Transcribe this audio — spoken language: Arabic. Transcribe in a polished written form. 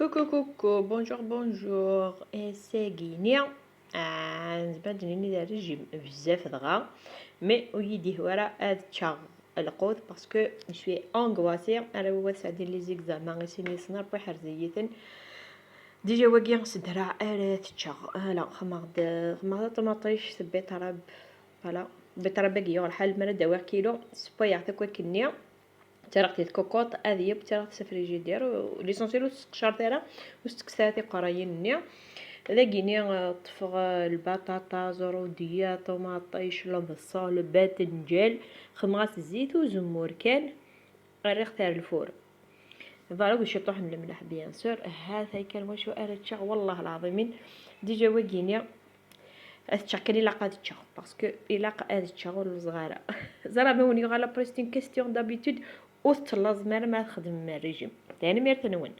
كوكو كوكو بونجور بونجور ساقيني نتبان ني داير ريجيم بزاف دغا مي ويدي ورا هاد تشاغ القوت باسكو شوي انغواسي انا هو سعدي لي زيكزامان سيني سنار بحر زيتن ديجا واقي صدرا تشاغ لا خماغ طماطيش سبي طراب فوالا بطرا باقي الحال مرا داوي كيلو سبا يعطيك وكنيا ترقتي الكوكوط هذه بترقت الفريجيدير ليسونسيال وتقشر ديرها وتكساتي قرايين لاقيني طفغ البطاطا زروديه طوماطيش البصل باذنجان خماس الزيت وزمور كان غير تاع الفور فوالا باش يطيح الملح بيان سور هذا كان واش ارتشغ والله العظيم ديجا واقيني اتشكلي لاقا تشغ باسكو الا قاد تشغل الصغيره زرا بوني غالا بريستين كيستيون دابيتود وثلاص ما تخدم الريجيم تاني مير تنون